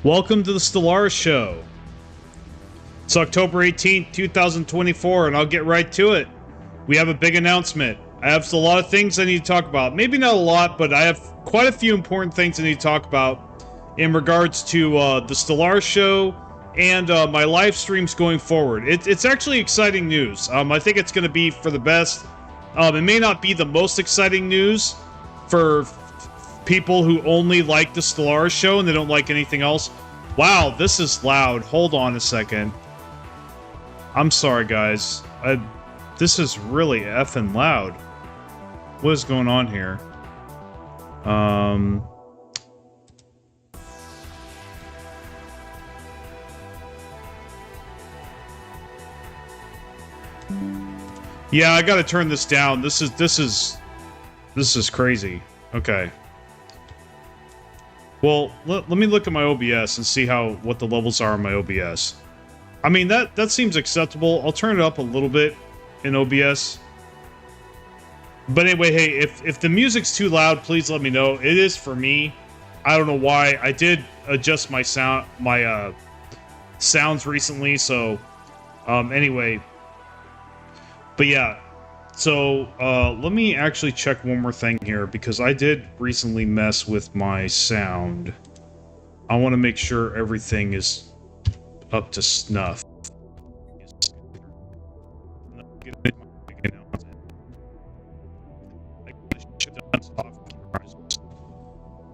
Welcome to the Stellaris Show. It's October 18th, 2024, and I'll get right to it. We have a big announcement. I have a lot of things I need to talk about. Maybe not a lot, but I have quite a few important things I need to talk about in regards to the Stellaris Show and my live streams going forward. It's actually exciting news. I think it's going to be for the best. It may not be the most exciting news for people who only like the Stellaris Show and they don't like anything else. Wow, this is loud. Hold on a second. I'm sorry, guys. This is really effing loud. What is going on here? Yeah, I gotta turn this down. This is crazy. Okay. Well, let me look at my OBS and see what the levels are on my OBS. I mean, that seems acceptable. I'll turn it up a little bit in OBS. But anyway, hey, if the music's too loud, please let me know. It is for me. I don't know why. I did adjust my sounds recently, so anyway. But yeah. So, let me actually check one more thing here, because I did recently mess with my sound. I want to make sure everything is up to snuff.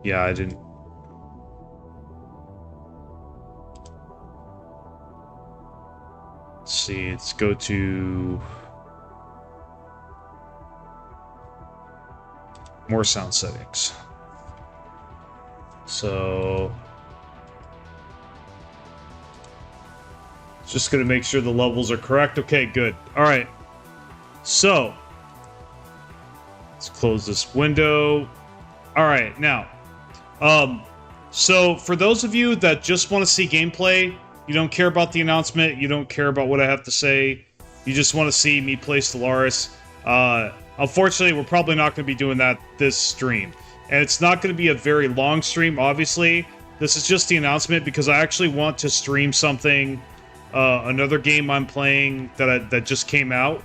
Yeah, I didn't. Let's see, let's go to more sound settings. So just gonna make sure the levels are correct. Okay, good. All right. So let's close this window. All right, now, so for those of you that just want to see gameplay, you don't care about the announcement, you don't care about what I have to say, you just want to see me play Stellaris. Unfortunately, we're probably not going to be doing that this stream. And it's not going to be a very long stream, obviously. This is just the announcement because I actually want to stream something, another game I'm playing that just came out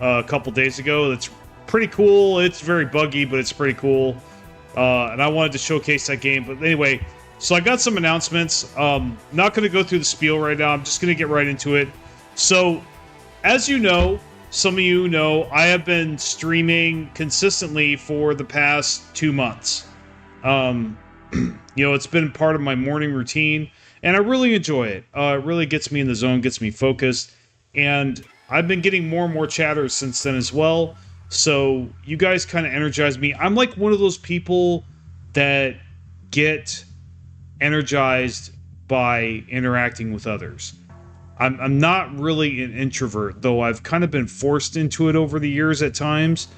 a couple days ago. That's pretty cool. It's very buggy, but it's pretty cool. And I wanted to showcase that game. But anyway, so I got some announcements. Not going to go through the spiel right now. I'm just going to get right into it. So, as you know, some of you know, I have been streaming consistently for the past 2 months. You know, it's been part of my morning routine, and I really enjoy it. It really gets me in the zone, gets me focused, and I've been getting more and more chatters since then as well. So you guys kind of energize me. I'm like one of those people that get energized by interacting with others. I'm not really an introvert, though I've kind of been forced into it over the years at times.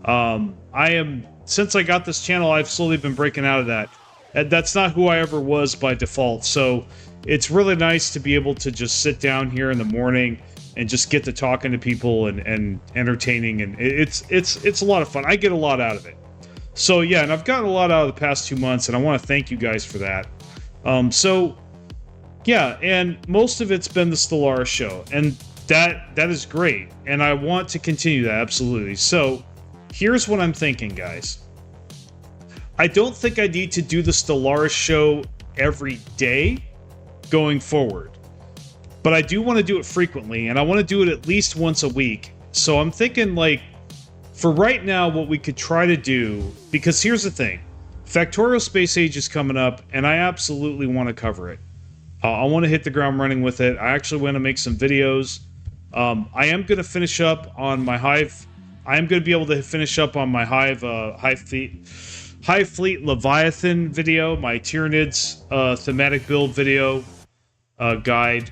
Since I got this channel, I've slowly been breaking out of that. That's not who I ever was by default. So it's really nice to be able to just sit down here in the morning and just get to talking to people and entertaining, and it's a lot of fun. I get a lot out of it. So yeah, and I've gotten a lot out of the past 2 months, and I want to thank you guys for that. So yeah, and most of it's been the Stellaris Show, and that is great, and I want to continue that, absolutely. So here's what I'm thinking, guys. I don't think I need to do the Stellaris Show every day going forward. But I do want to do it frequently, and I want to do it at least once a week. So I'm thinking, like, for right now, what we could try to do, because here's the thing. Factorio Space Age is coming up, and I absolutely want to cover it. I want to hit the ground running with it. I actually want to make some videos. I am going to finish up on my Hive. I am going to be able to finish up on my Hive Fleet Leviathan video, my Tyranids thematic build video guide,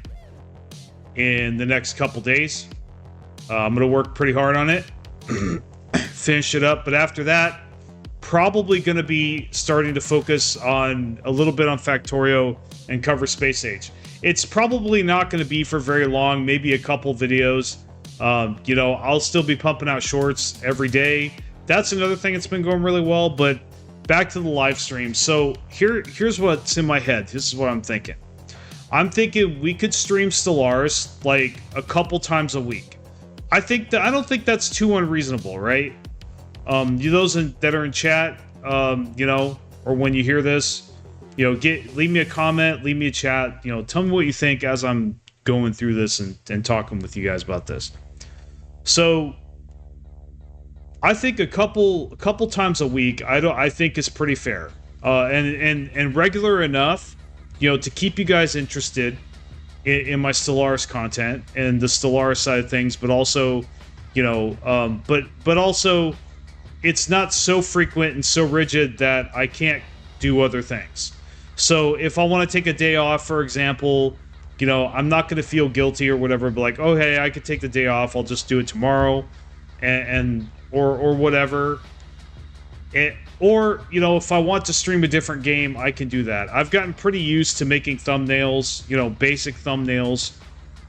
in the next couple days. I'm going to work pretty hard on it, finish it up, but after that, probably going to be starting to focus on a little bit on Factorio and cover Space Age. It's probably not going to be for very long, maybe a couple videos. You know, I'll still be pumping out shorts every day. That's another thing that's been going really well, but back to the live stream. So here's what's in my head. This is what I'm thinking. I'm thinking we could stream Stellaris like a couple times a week. I don't think that's too unreasonable, right? You that are in chat, you know, or when you hear this, you know, leave me a comment, leave me a chat, you know, tell me what you think as I'm going through this and talking with you guys about this. So I think a couple times a week, I think is pretty fair, and regular enough, you know, to keep you guys interested in my Stellaris content and the Stellaris side of things, but also, you know, but also, it's not so frequent and so rigid that I can't do other things. So if I want to take a day off, for example, you know, I'm not going to feel guilty or whatever, but like, oh, hey, I could take the day off. I'll just do it tomorrow or whatever. Or, you know, if I want to stream a different game, I can do that. I've gotten pretty used to making thumbnails, you know, basic thumbnails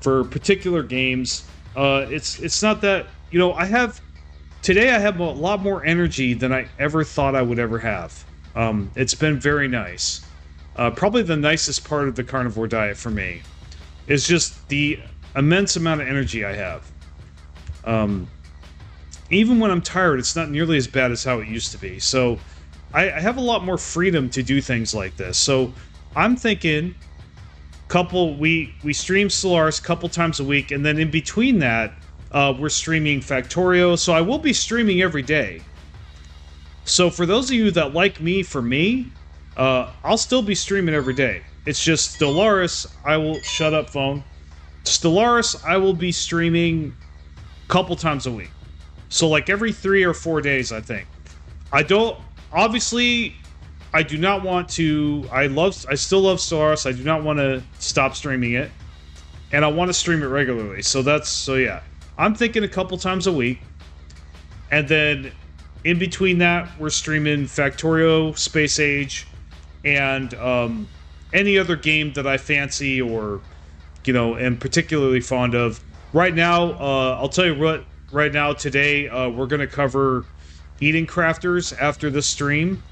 for particular games. It's not that, you know, today I have a lot more energy than I ever thought I would ever have. It's been very nice. Probably the nicest part of the carnivore diet for me is just the immense amount of energy I have. Even when I'm tired, it's not nearly as bad as how it used to be. So I have a lot more freedom to do things like this. So I'm thinking we stream Stellaris a couple times a week, and then in between that, we're streaming Factorio. So I will be streaming every day. So for those of you that like me, I'll still be streaming every day. It's just Stellaris, shut up phone. Stellaris, I will be streaming a couple times a week. So like every 3 or 4 days, I think. Obviously, I do not want to, I still love Stellaris. I do not want to stop streaming it. And I want to stream it regularly. So yeah. I'm thinking a couple times a week. And then in between that, we're streaming Factorio, Space Age, and any other game that I fancy or, you know, am particularly fond of. Right now, I'll tell you what, right now, today, we're going to cover Eating Crafters after this stream,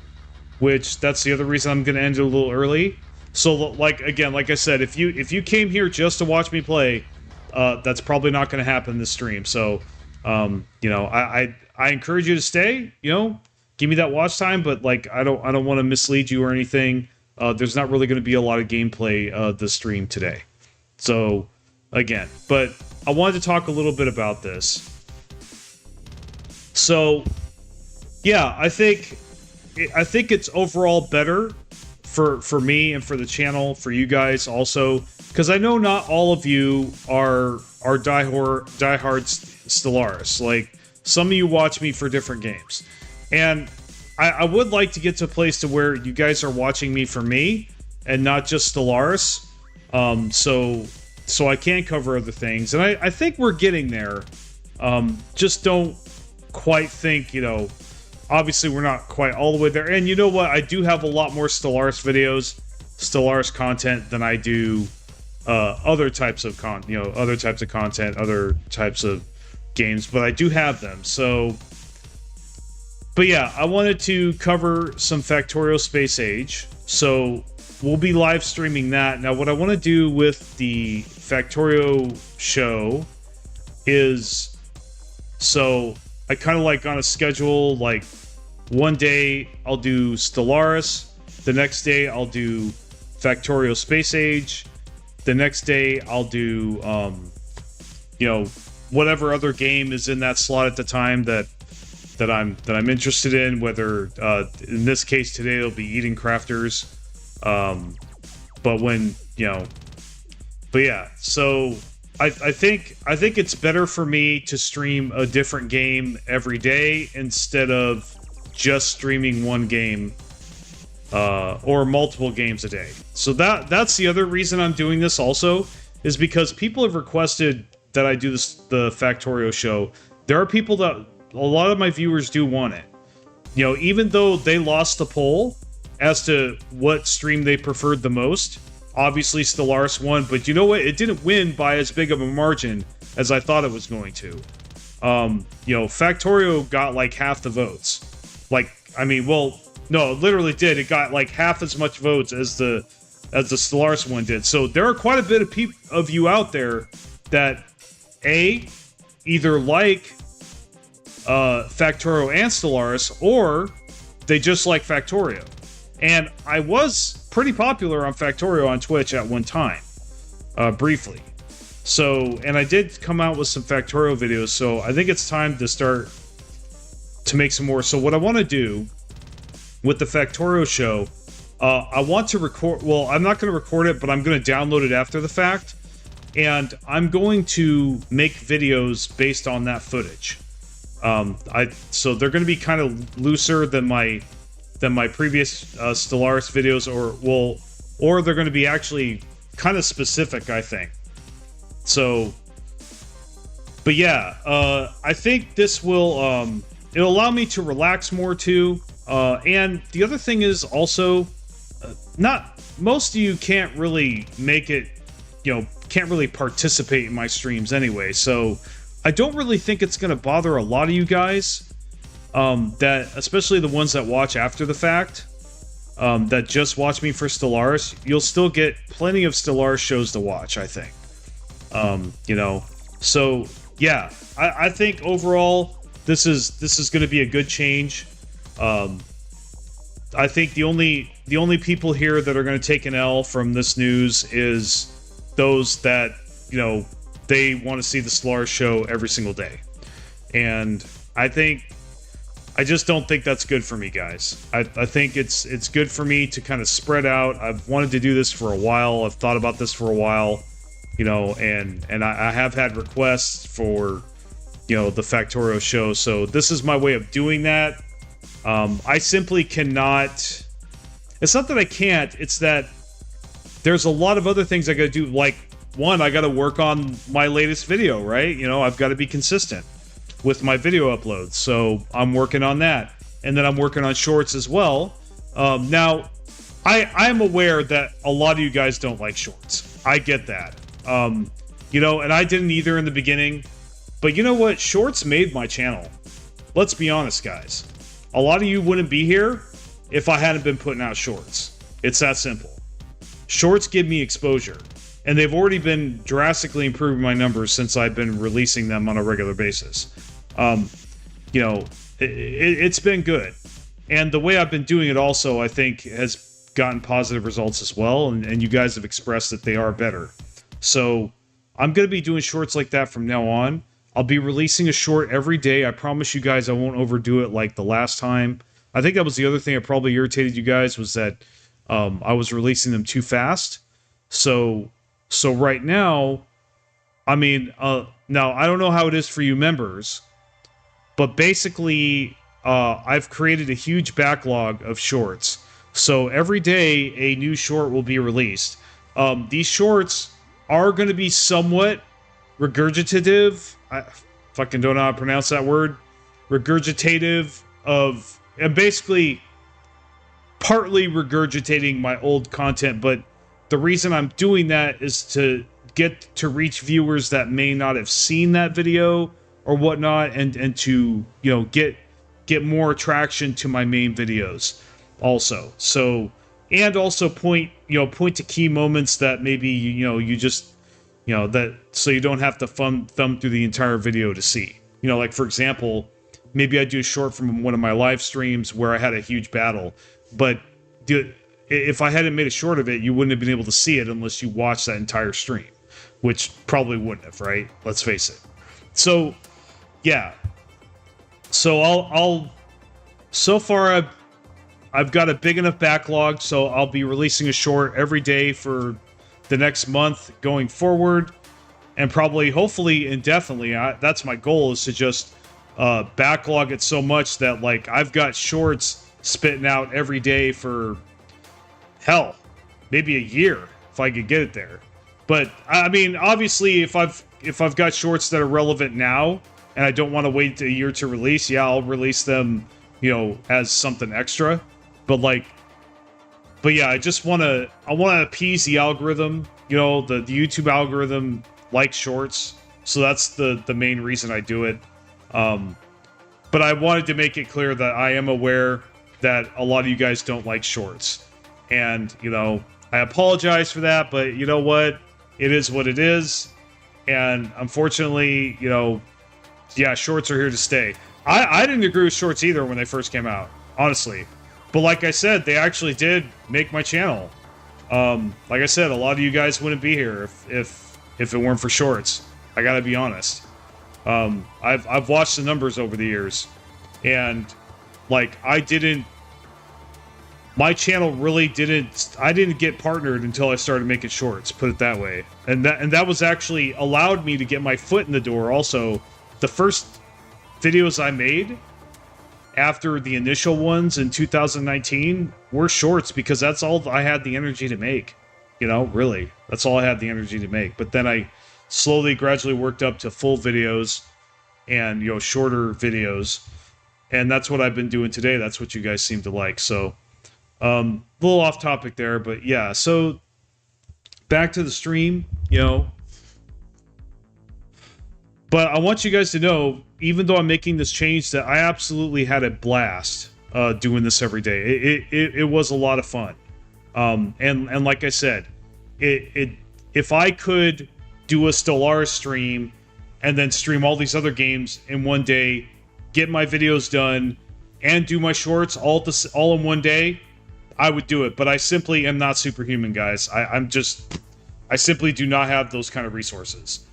which that's the other reason I'm going to end it a little early. So, like I said, if you came here just to watch me play, that's probably not going to happen this stream. So, you know, I encourage you to stay, you know, give me that watch time, but like I don't want to mislead you or anything. There's not really going to be a lot of gameplay this stream today. So again, but I wanted to talk a little bit about this. So yeah, I think it's overall better for me and for the channel, for you guys also, because I know not all of you are diehard Stellaris. Like, some of you watch me for different games. And I would like to get to a place to where you guys are watching me for me and not just Stellaris. So I can cover other things. And I think we're getting there. Just don't quite think, you know, obviously we're not quite all the way there. And you know what? I do have a lot more Stellaris videos, Stellaris content than I do other types of content, other types of games, but I do have them. So, but yeah, I wanted to cover some Factorio Space Age, so we'll be live streaming that. Now, what I want to do with the Factorio show is, so I kind of like on a schedule, like one day I'll do Stellaris, the next day I'll do Factorio Space Age, the next day I'll do, you know, whatever other game is in that slot at the time that I'm interested in. Whether in this case today it'll be Eating Crafters, but when, you know, but yeah. So I think it's better for me to stream a different game every day instead of just streaming one game or multiple games a day. So that's the other reason I'm doing this also, is because people have requested that I do the Factorio show. There are people that, a lot of my viewers do want it. You know, even though they lost the poll as to what stream they preferred the most, obviously Stellaris won, but you know what? It didn't win by as big of a margin as I thought it was going to. You know, Factorio got like half the votes. Like, I mean, well, No, it literally did. It got like half as much votes as the Stellaris one did. So there are quite a bit of you out there that either like Factorio and Stellaris, or they just like Factorio. And I was pretty popular on Factorio on Twitch at one time, briefly. So, and I did come out with some Factorio videos, so I think it's time to start to make some more. So what I want to do with the Factorio show, I want to record, well, I'm not going to record it, but I'm going to download it after the fact, and I'm going to make videos based on that footage. So they're going to be kind of looser than my previous Stellaris videos, or they're going to be actually kind of specific, I think. So, but yeah, I think this will it'll allow me to relax more too. And the other thing is also, not most of you can't really make it, can't really participate in my streams anyway. So I don't really think it's going to bother a lot of you guys, that especially the ones that watch after the fact, that just watch me for Stellaris. You'll still get plenty of Stellaris shows to watch, I think. So yeah, I think overall this is going to be a good change. I think the only people here that are going to take an L from this news is those that, they want to see the Stellaris show every single day. And I just don't think that's good for me, guys. I think it's good for me to kind of spread out. I've wanted to do this for a while. I've thought about this for a while, and I have had requests for, the Factorio show. So this is my way of doing that. I simply cannot. It's not that I can't. It's that there's a lot of other things I gotta do. Like, one, I gotta work on my latest video, right? I've got to be consistent with my video uploads. So I'm working on that. And then I'm working on shorts as well. Now, I'm aware that a lot of you guys don't like shorts. I get that. And I didn't either in the beginning. But you know what? Shorts made my channel. Let's be honest, guys. A lot of you wouldn't be here if I hadn't been putting out shorts. It's that simple. Shorts give me exposure. And they've already been drastically improving my numbers since I've been releasing them on a regular basis. It's been good. And the way I've been doing it also, I think, has gotten positive results as well. And you guys have expressed that they are better. So I'm going to be doing shorts like that from now on. I'll be releasing a short every day. I promise you guys I won't overdo it like the last time. I think that was the other thing that probably irritated you guys, was that I was releasing them too fast. So right now, I mean, now I don't know how it is for you members, but basically I've created a huge backlog of shorts. So every day a new short will be released. These shorts are going to be somewhat regurgitative. I fucking don't know how to pronounce that word. Regurgitative of, and basically partly regurgitating my old content, but the reason I'm doing that is to get to reach viewers that may not have seen that video or whatnot, and to, get more attraction to my main videos also. So, and also point to key moments that maybe, you just, that, so you don't have to thumb through the entire video to see. Like, for example, maybe I do a short from one of my live streams where I had a huge battle, but if I hadn't made a short of it, you wouldn't have been able to see it unless you watched that entire stream, which probably wouldn't have, right? Let's face it. So, yeah. So so far I've got a big enough backlog, so I'll be releasing a short every day for the next month going forward, and probably, hopefully, indefinitely. That's my goal, is to just backlog it so much that, like, I've got shorts spitting out every day for, hell, maybe a year if I could get it there. But I mean, obviously, if I've got shorts that are relevant now and I don't want to wait a year to release, yeah, I'll release them, as something extra. But yeah, I want to appease the algorithm. The YouTube algorithm likes shorts, so that's the main reason I do it. But I wanted to make it clear that I am aware that a lot of you guys don't like shorts. And, you know, I apologize for that, but you know what? It is what it is. And unfortunately, you know, yeah, shorts are here to stay. I didn't agree with shorts either when they first came out, honestly. But like I said, they actually did make my channel. Like I said, a lot of you guys wouldn't be here if it weren't for shorts. I gotta be honest. I've watched the numbers over the years, and like my channel really didn't. I didn't get partnered until I started making shorts. Put it that way, and that was actually allowed me to get my foot in the door. Also, the first videos I made after the initial ones in 2019 were shorts because that's all I had the energy to make. You know, really, that's all I had the energy to make. But then I slowly, gradually worked up to full videos and, you know, shorter videos. And that's what I've been doing today. That's what you guys seem to like. So, a little off topic there, but yeah. So, back to the stream, you know. But I want you guys to know, even though I'm making this change, that I absolutely had a blast doing this every day. It was a lot of fun. And like I said, if I could do a Stellaris stream and then stream all these other games in one day, get my videos done, and do my shorts all in one day, I would do it. But I simply am not superhuman, guys. I simply do not have those kind of resources.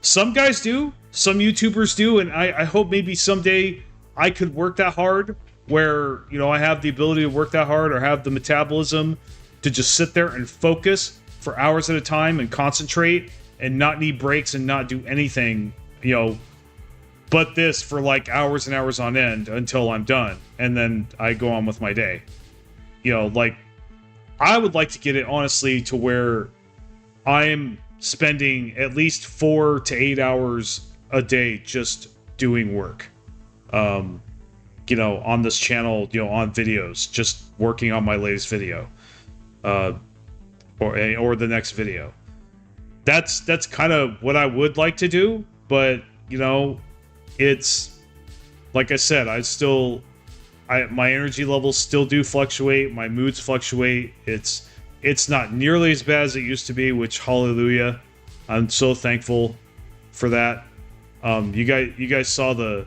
Some guys do, some YouTubers do, and I hope maybe someday I could work that hard, where, you know, I have the ability to work that hard or have the metabolism to just sit there and focus for hours at a time and concentrate and not need breaks and not do anything, you know, but this for like hours and hours on end until I'm done. And then I go on with my day. You know, like, I would like to get it, honestly, to where I'm spending at least 4 to 8 hours a day just doing work. You know, on this channel, you know, on videos, just working on my latest video. Or the next video. That's kind of what I would like to do, but, you know, it's like I said, my energy levels still do fluctuate, my moods fluctuate. It's not nearly as bad as it used to be, which, hallelujah, I'm so thankful for that. You guys saw the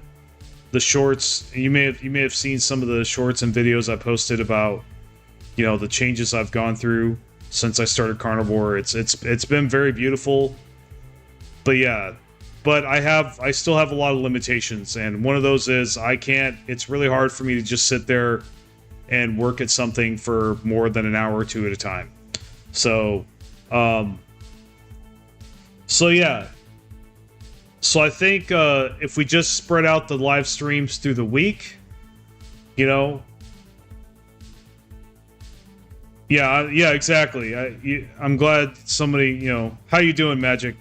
shorts. You may have seen some of the shorts and videos I posted about, you know, the changes I've gone through since I started carnivore. It's been very beautiful. But yeah, but I still have a lot of limitations, and one of those is it's really hard for me to just sit there and work at something for more than an hour or two at a time. So yeah. So I think if we just spread out the live streams through the week, you know. Yeah, exactly. I'm glad somebody, you know, how you doing, Magic?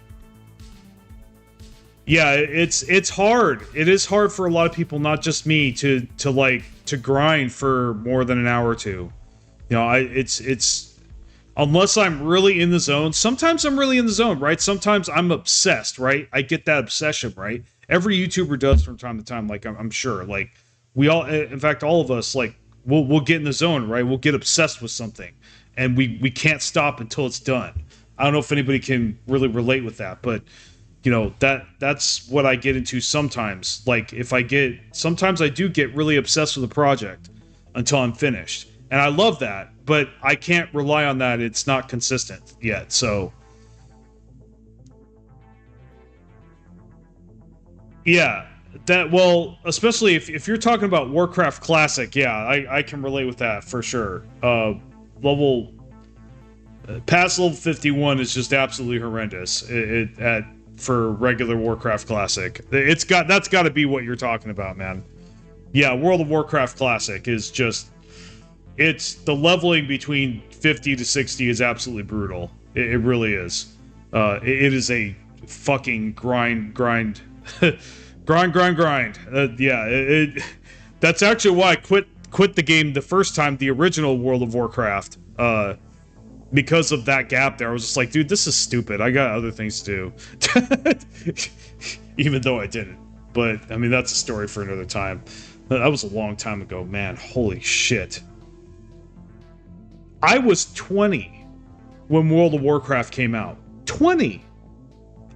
Yeah, it's hard. It is hard for a lot of people, not just me, to grind for more than an hour or two. You know, it's unless I'm really in the zone. Sometimes I'm really in the zone, right? Sometimes I'm obsessed, right? I get that obsession, right? Every YouTuber does from time to time, like I'm sure. Like, we all, in fact, all of us, like, we'll get in the zone, right? We'll get obsessed with something, and we can't stop until it's done. I don't know if anybody can really relate with that, but, you know, that's what I get into sometimes. Like, sometimes I do get really obsessed with a project until I'm finished. And I love that, but I can't rely on that. It's not consistent yet, so. Yeah, well, especially if you're talking about Warcraft Classic, yeah, I can relate with that for sure. Past level 51 is just absolutely horrendous. For regular Warcraft Classic, that's got to be what you're talking about, man. Yeah, World of Warcraft Classic is just, it's the leveling between 50 to 60 is absolutely brutal. It really is. It is a fucking grind. grind. Yeah, that's actually why I quit the game the first time, the original World of Warcraft. Because of that gap there, I was just like, dude, this is stupid. I got other things to do. Even though I didn't. But, I mean, that's a story for another time. That was a long time ago, man. Holy shit. I was 20 when World of Warcraft came out. 20!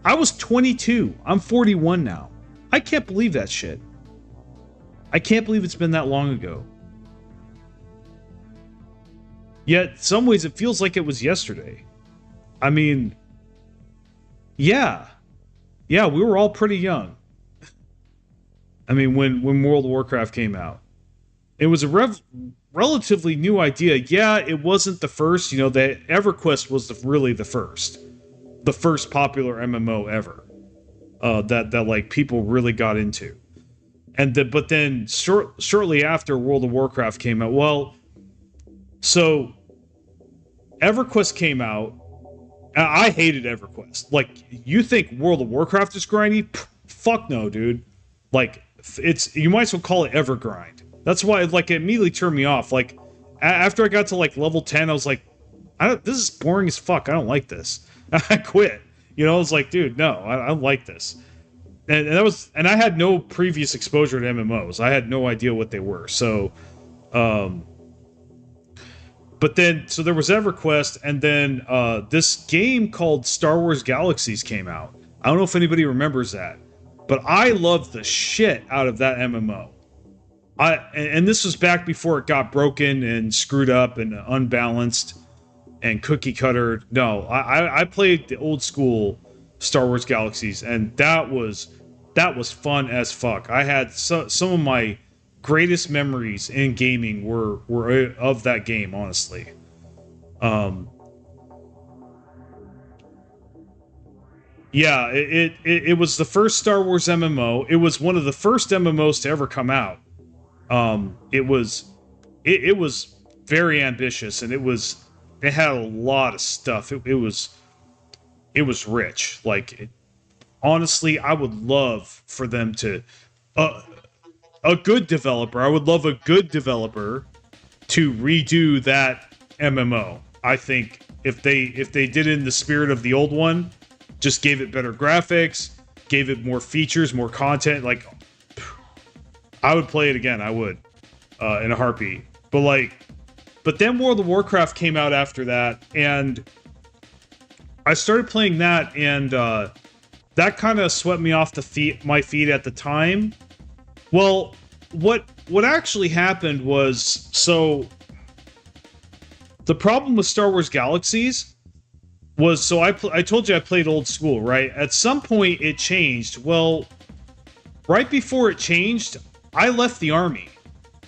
I was 22. I'm 41 now. I can't believe that shit. I can't believe it's been that long ago. Yet, in some ways, it feels like it was yesterday. I mean, yeah. Yeah, we were all pretty young. I mean, when World of Warcraft came out. It was a relatively new idea. Yeah, it wasn't the first. You know, the EverQuest was really the first. The first popular MMO ever. That like, people really got into. But then, shortly after World of Warcraft came out, well, so EverQuest came out. I hated EverQuest. Like, you think World of Warcraft is grindy? Pff, fuck no, dude. Like, you might as well call it Evergrind. That's why, like, it immediately turned me off. Like, after I got to, like, level 10, I was like, this is boring as fuck. I don't like this. I quit. You know, I was like, dude, no, I don't like this. And I had no previous exposure to MMOs. I had no idea what they were. So, but then, so there was EverQuest, and then this game called Star Wars Galaxies came out. I don't know if anybody remembers that, but I loved the shit out of that MMO. And this was back before it got broken and screwed up and unbalanced and cookie cutter. No, I played the old school Star Wars Galaxies, and that was fun as fuck. I had some of my greatest memories in gaming were of that game, honestly. Yeah, it was the first Star Wars MMO. It was one of the first MMOs to ever come out. It was very ambitious, and it had a lot of stuff. It was rich. Like, honestly, I would love for them to a good developer. I would love a good developer to redo that MMO. I think if they did it in the spirit of the old one, just gave it better graphics, gave it more features, more content, like, I would play it again. I would, in a heartbeat. But then World of Warcraft came out after that, and I started playing that, and that kind of swept me off my feet at the time. Well, what actually happened was, so the problem with Star Wars Galaxies was, so I told you I played old school, right? At some point it changed. Well, right before it changed, I left the army,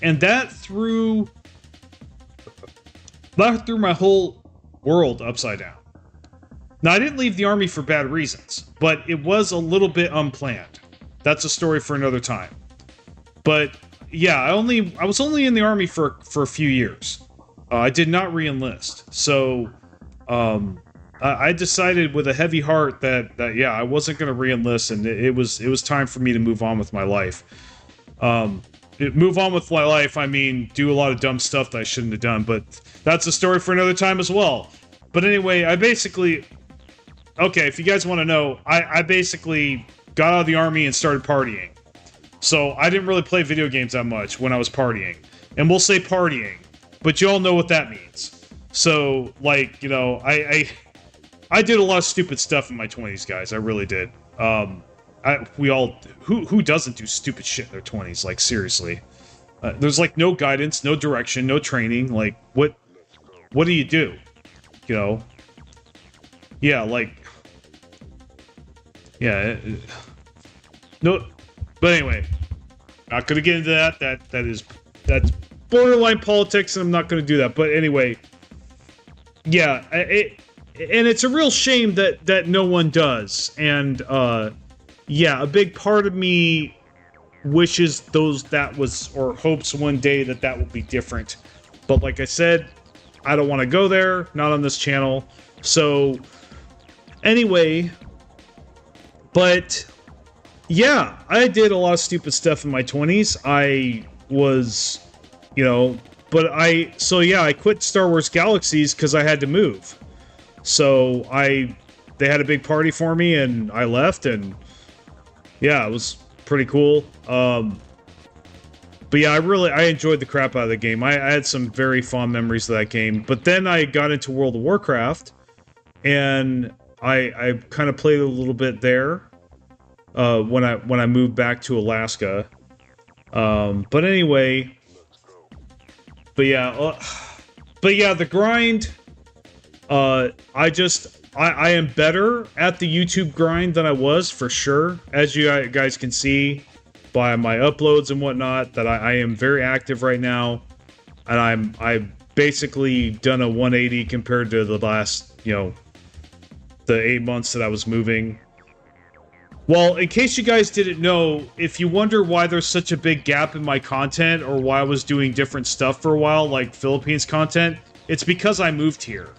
and that threw my whole world upside down. Now, I didn't leave the army for bad reasons, but it was a little bit unplanned. That's a story for another time. But yeah, I was only in the army for a few years. I did not re-enlist, so I decided with a heavy heart that yeah, I wasn't going to re-enlist, and it was time for me to move on with my life. Move on with my life, I mean, do a lot of dumb stuff that I shouldn't have done, but that's a story for another time as well. But anyway, I basically, okay, if you guys want to know, I basically got out of the army and started partying. So I didn't really play video games that much when I was partying. And we'll say partying, but you all know what that means. So, like, you know, I did a lot of stupid stuff in my 20s, guys. I really did. Who doesn't do stupid shit in their 20s? Like, seriously. There's, like, no guidance, no direction, no training. Like, what do you do? You know? Yeah, like... Yeah. No... But anyway, not gonna get into that. That's borderline politics, and I'm not gonna do that. But anyway, yeah, and it's a real shame that no one does. And yeah, a big part of me wishes or hopes one day that will be different. But like I said, I don't want to go there. Not on this channel. So anyway, but. Yeah, I did a lot of stupid stuff in my 20s. I was, you know, so yeah, I quit Star Wars Galaxies because I had to move. So they had a big party for me, and I left, and yeah, it was pretty cool. But yeah, I enjoyed the crap out of the game. I had some very fond memories of that game. But then I got into World of Warcraft, and I kind of played a little bit there when I moved back to Alaska. But anyway, but yeah, the grind. I am better at the YouTube grind than I was, for sure, as you guys can see by my uploads and whatnot, that I am very active right now, and I've basically done a 180 compared to the last, you know, the 8 months that I was moving. Well, in case you guys didn't know, if you wonder why there's such a big gap in my content, or why I was doing different stuff for a while, like Philippines content, it's because I moved here.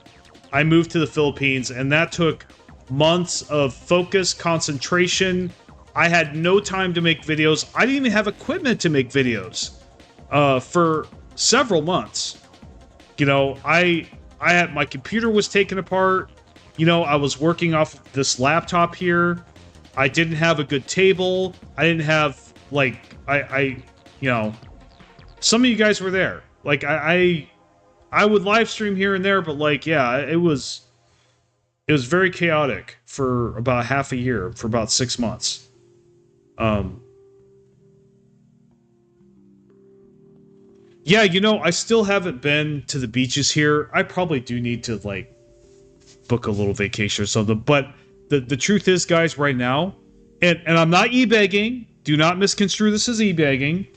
I moved to the Philippines, and that took months of focus, concentration. I had no time to make videos. I didn't even have equipment to make videos for several months. You know, I had, my computer was taken apart. You know, I was working off this laptop here. I didn't have a good table. I didn't have, like, you know, some of you guys were there. Like, I would live stream here and there, but, like, yeah, it was very chaotic for about half a year, for about 6 months. Yeah, you know, I still haven't been to the beaches here. I probably do need to, like, book a little vacation or something. But the truth is, guys, right now, and I'm not e-begging. Do not misconstrue this as e-begging.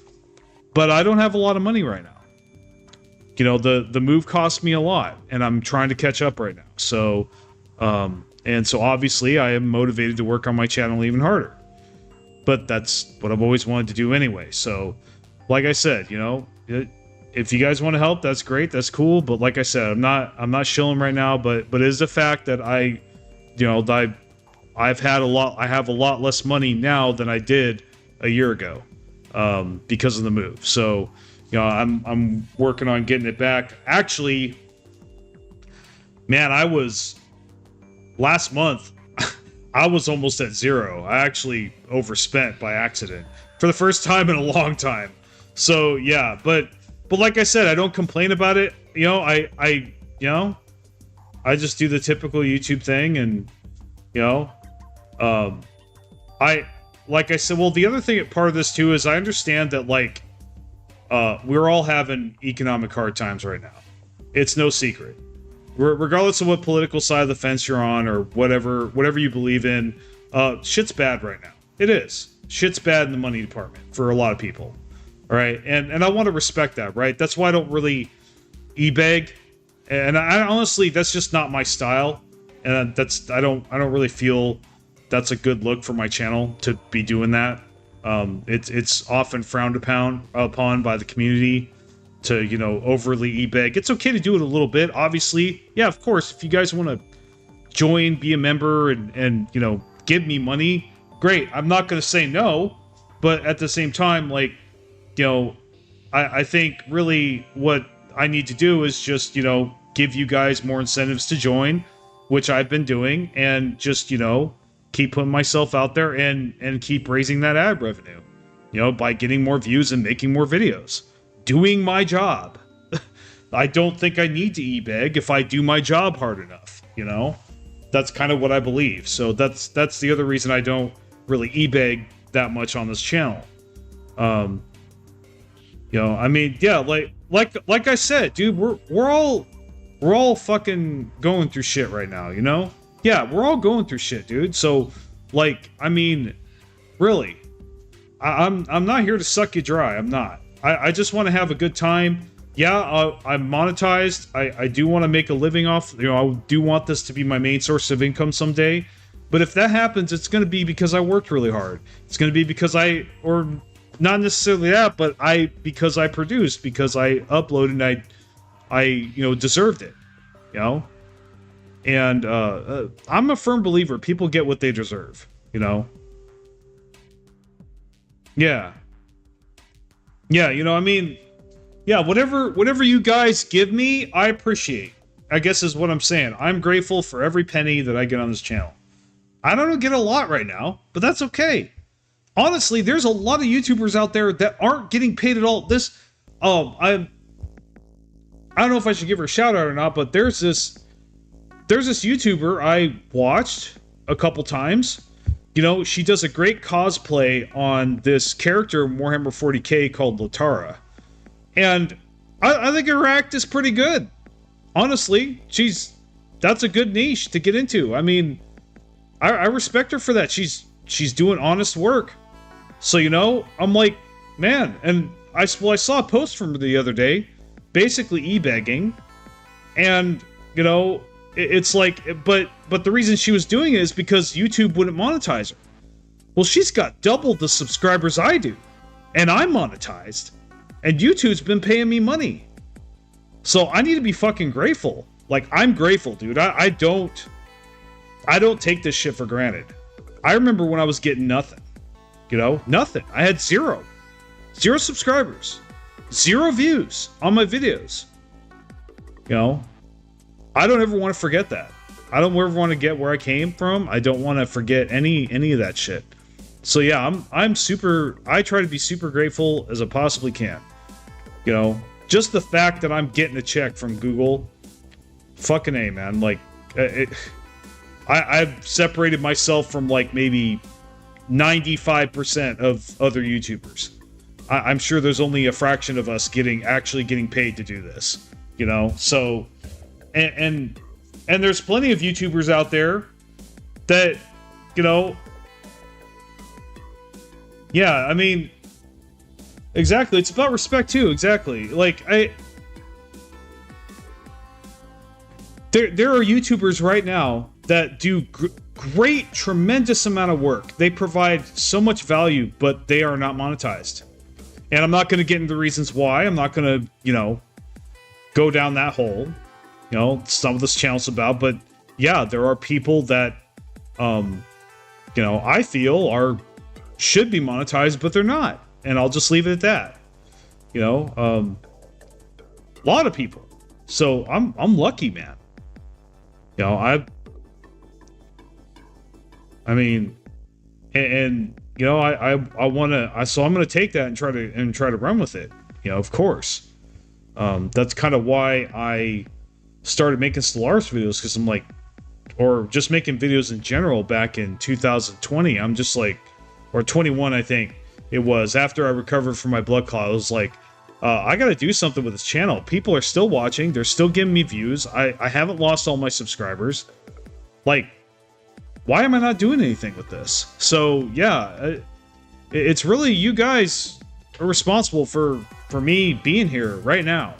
But I don't have a lot of money right now. You know, the move cost me a lot, and I'm trying to catch up right now. So, and so obviously I am motivated to work on my channel even harder. But that's what I've always wanted to do anyway. So, like I said, you know, if you guys want to help, that's great, that's cool. But like I said, I'm not shilling right now. But it is the fact that I have a lot less money now than I did a year ago, because of the move. So, you know, I'm working on getting it back. Actually, man, last month, I was almost at zero. I actually overspent by accident for the first time in a long time. So yeah, but like I said, I don't complain about it. You know, I just do the typical YouTube thing, and you know, like I said, well, the other thing, part of this too, is I understand that, like, we're all having economic hard times right now. It's no secret. Regardless of what political side of the fence you're on, or whatever you believe in, shit's bad right now. It is. Shit's bad in the money department for a lot of people. All right, and I want to respect that, right? That's why I don't really e-beg, and I honestly, that's just not my style, and I don't really feel that's a good look for my channel to be doing that. It's often frowned upon by the community to, you know, overly e-beg. It's okay to do it a little bit, obviously. Yeah, of course, if you guys want to join, be a member, and you know, give me money, great. I'm not going to say no, but at the same time, like, you know, I think really what I need to do is just, you know, give you guys more incentives to join, which I've been doing, and just, you know, keep putting myself out there and keep raising that ad revenue, you know, by getting more views and making more videos. Doing my job. I don't think I need to e-beg if I do my job hard enough, you know? That's kind of what I believe. So that's the other reason I don't really e-beg that much on this channel. You know, I mean, yeah, like I said, dude, we're all fucking going through shit right now, you know? Yeah, we're all going through shit, dude. So, like, I mean, really, I'm not here to suck you dry. I'm not. I just want to have a good time. Yeah, I'm monetized. I do want to make a living off, you know, I do want this to be my main source of income someday. But if that happens, it's going to be because I worked really hard. It's going to be because or not necessarily that, but because I produced, because I uploaded, and I you know, deserved it, you know? And I'm a firm believer, people get what they deserve, you know? Yeah. Yeah, you know, I mean, yeah, whatever you guys give me, I appreciate, I guess is what I'm saying. I'm grateful for every penny that I get on this channel. I don't get a lot right now, but that's okay. honestly, there's a lot of YouTubers out there that aren't getting paid at all. I don't know if I should give her a shout out or not, but there's this YouTuber I watched a couple times. You know, she does a great cosplay on this character in Warhammer 40k called Latara. And I think her act is pretty good. Honestly, that's a good niche to get into. I mean, I respect her for that. She's doing honest work. So, you know, I'm like, man, and I saw a post from her the other day, basically e-begging, and, you know, it's like, but the reason she was doing it is because YouTube wouldn't monetize her. Well, she's got double the subscribers I do, and I'm monetized, and YouTube's been paying me money. So I need to be fucking grateful. Like, I'm grateful, dude. I don't take this shit for granted. I remember when I was getting nothing. You know, nothing. I had zero subscribers, 0 views on my videos. You know, I don't ever want to forget that. I don't ever want to get where I came from. I don't want to forget any of that shit. So yeah, I try to be super grateful as I possibly can. You know, just the fact that I'm getting a check from Google, fucking A, man. Like, I've separated myself from like maybe 95% of other YouTubers. I'm sure there's only a fraction of us actually getting paid to do this, you know? So, and there's plenty of YouTubers out there that, you know, yeah, I mean, exactly. It's about respect too. Exactly. Like there are YouTubers right now that do great, tremendous amount of work. They provide so much value, but they are not monetized. And I'm not going to get into the reasons why. I'm not going to, you know, go down that hole. You know, some of this channel's about, but yeah, there are people that, you know, I feel should be monetized, but they're not. And I'll just leave it at that. You know, a lot of people. So I'm lucky, man. You know, I mean, and you know, I want to, so I'm going to take that and try to run with it. You know, of course. That's kind of why I started making Stellaris videos, because I'm like, or just making videos in general back in 2020. I'm just like, or 21, I think it was, after I recovered from my blood clot. I was like, I got to do something with this channel. People are still watching. They're still giving me views. I haven't lost all my subscribers. Like, why am I not doing anything with this? So yeah, it's really you guys are responsible for me being here right now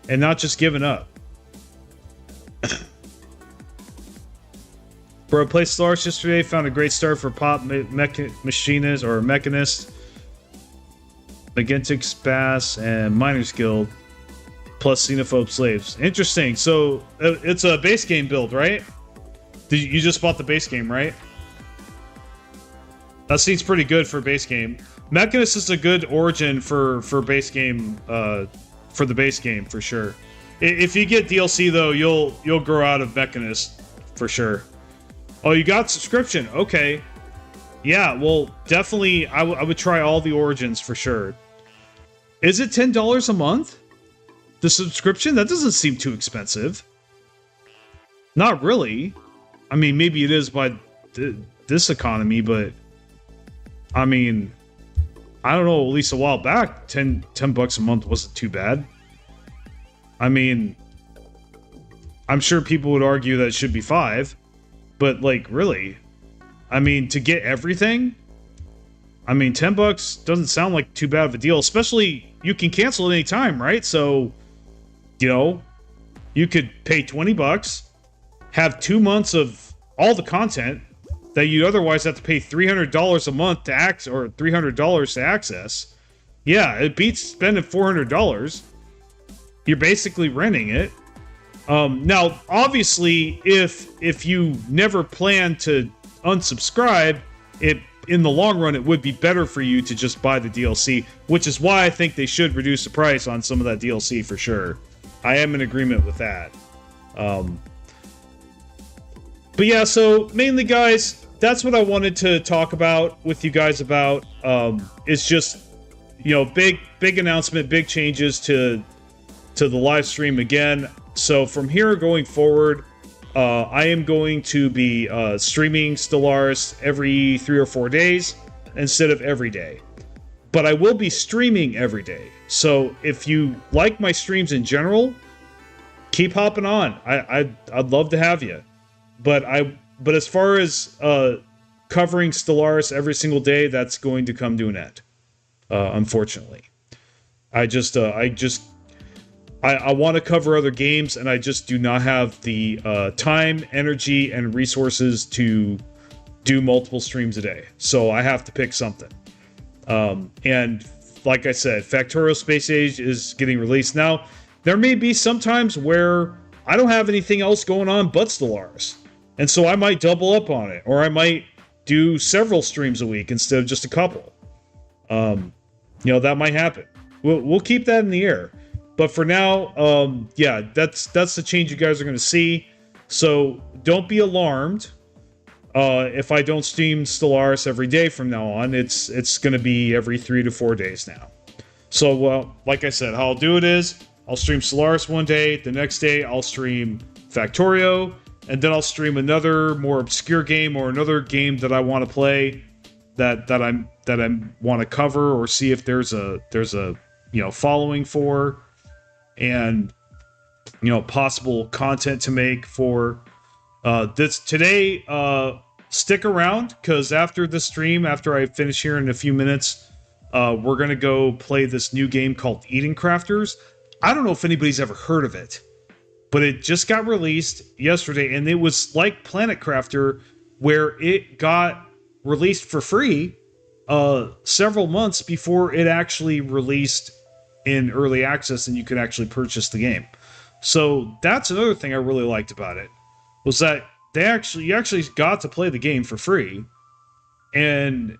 and not just giving up. Bro, I played Stellaris yesterday, found a great start for Pop Machinist or Mechanist, Magnetic Bass, and Miners Guild, plus Xenophobe Slaves. Interesting. So it's a base game build, right? You just bought the base game, right? That seems pretty good for base game. Mechanist is a good origin for base game, for the base game for sure. If you get DLC though, you'll grow out of Mechanist for sure. Oh, you got subscription? Okay. Yeah, well, definitely, I would try all the origins for sure. Is it $10 a month? The subscription? That doesn't seem too expensive. Not really. I mean, maybe it is by this economy, but I mean, I don't know, at least a while back, 10 bucks a month wasn't too bad. I mean, I'm sure people would argue that it should be 5, but like, really? I mean, to get everything? I mean, 10 bucks doesn't sound like too bad of a deal, especially you can cancel at any time, right? So, you know, you could pay 20 bucks, have 2 months of all the content that you'd otherwise have to pay $300 a month to access, or $300 to access. Yeah, it beats spending $400. You're basically renting it. Now, obviously, if you never plan to unsubscribe, in the long run, it would be better for you to just buy the DLC, which is why I think they should reduce the price on some of that DLC for sure. I am in agreement with that. But yeah, so mainly, guys, that's what I wanted to talk about with you guys about. It's just, big announcement, big changes to the live stream again. So from here going forward, I am going to be streaming Stellaris every 3 or 4 days instead of every day. But I will be streaming every day. So if you like my streams in general, keep hopping on. I'd love to have you. But as far as covering Stellaris every single day, that's going to come to an end. Unfortunately. I want to cover other games, and I just do not have the time, energy, and resources to do multiple streams a day. So I have to pick something. And like I said, Factorio Space Age is getting released now. There may be some times where I don't have anything else going on but Stellaris. And so I might double up on it, or I might do several streams a week instead of just a couple. That might happen. We'll keep that in the air. But for now, that's the change you guys are going to see. So don't be alarmed if I don't stream Stellaris every day from now on. It's going to be every 3 to 4 days now. So, like I said, how I'll do it is I'll stream Stellaris one day. The next day I'll stream Factorio, and then I'll stream another more obscure game or another game that I want to play that I want to cover or see if there's a following for. And possible content to make for this today. Stick around, because after the stream, after I finish here in a few minutes, we're gonna go play this new game called Eden Crafters. I don't know if anybody's ever heard of it, but it just got released yesterday, and it was like Planet Crafter, where it got released for free several months before it actually released in early access, and you could actually purchase the game. So that's another thing I really liked about it, was that you actually got to play the game for free, and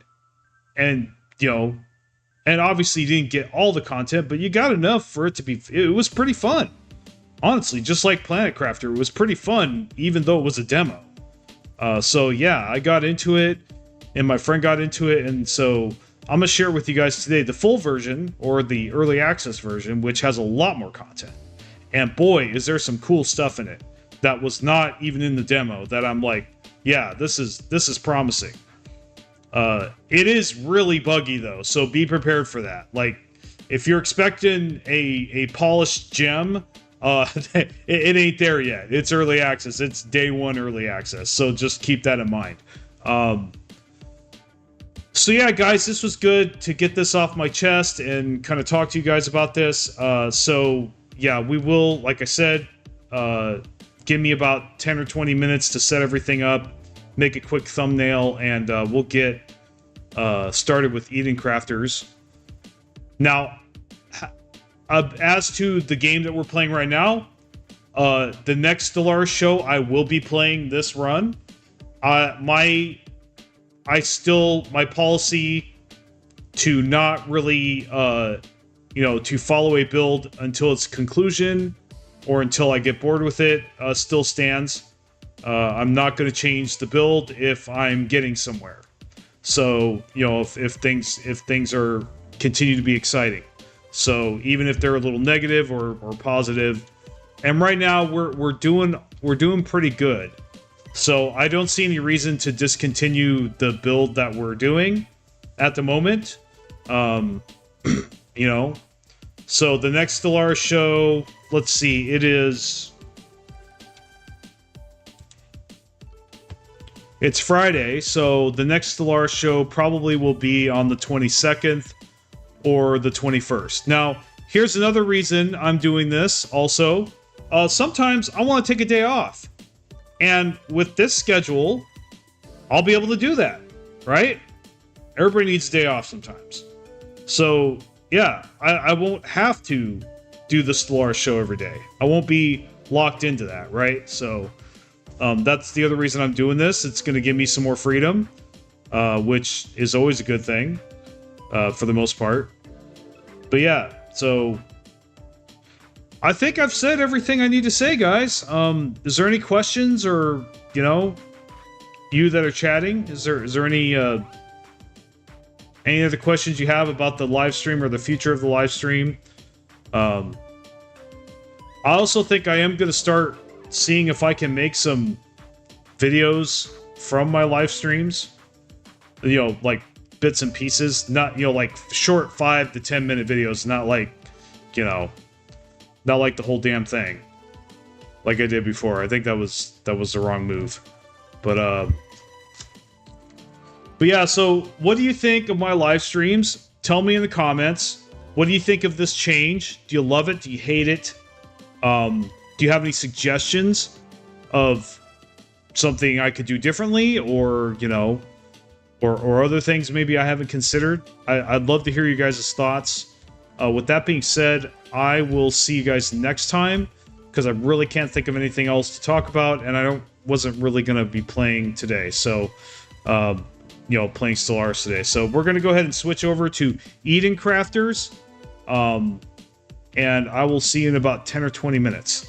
obviously you didn't get all the content, but you got enough for it to be. It was pretty fun, honestly. Just like Planet Crafter, it was pretty fun, even though it was a demo. So yeah, I got into it, and my friend got into it, and so I'm going to share with you guys today the full version, or the early access version, which has a lot more content. And boy, is there some cool stuff in it that was not even in the demo that I'm like, yeah, this is promising. It is really buggy though, so be prepared for that. Like, if you're expecting a polished gem, it ain't there yet. It's early access. It's day one early access. So just keep that in mind. So yeah, guys, this was good to get this off my chest and kind of talk to you guys about this. So yeah, we will, like I said, give me about 10 or 20 minutes to set everything up, make a quick thumbnail, and we'll get started with Eden Crafters. Now, as to the game that we're playing right now, the next Stellaris show, I will be playing this run. My policy to not really, to follow a build until its conclusion or until I get bored with it, still stands. I'm not going to change the build if I'm getting somewhere. So, if things are continue to be exciting. So even if they're a little negative or positive, and right now we're doing pretty good. So I don't see any reason to discontinue the build that we're doing at the moment. So the next Stellaris show, let's see, it's Friday, so the next Stellaris show probably will be on the 22nd or the 21st. Now, here's another reason I'm doing this also. Sometimes I want to take a day off. And with this schedule, I'll be able to do that, right? Everybody needs a day off sometimes. So, yeah, I won't have to do the Stellaris show every day. I won't be locked into that, right? So, that's the other reason I'm doing this. It's going to give me some more freedom, which is always a good thing, for the most part. But yeah, so I think I've said everything I need to say, guys. Is there any questions, or, you you that are chatting, is there any other questions you have about the live stream or the future of the live stream? I also think I am going to start seeing if I can make some videos from my live streams. You know, like bits and pieces, not, you know, like short 5 to 10 minute videos, not like, you know, not like the whole damn thing like I did before. I think that was the wrong move. But yeah, so what do you think of my live streams? Tell me in the comments. What do you think of this change? Do you love it? Do you hate it? Do you have any suggestions of something I could do differently, or, you know, or other things maybe I haven't considered? I'd love to hear you guys' thoughts. With that being said, I will see you guys next time, because I really can't think of anything else to talk about, and I wasn't really going to be playing today. So, you know, playing Stellaris today. So we're going to go ahead and switch over to Eden Crafters, and I will see you in about 10 or 20 minutes.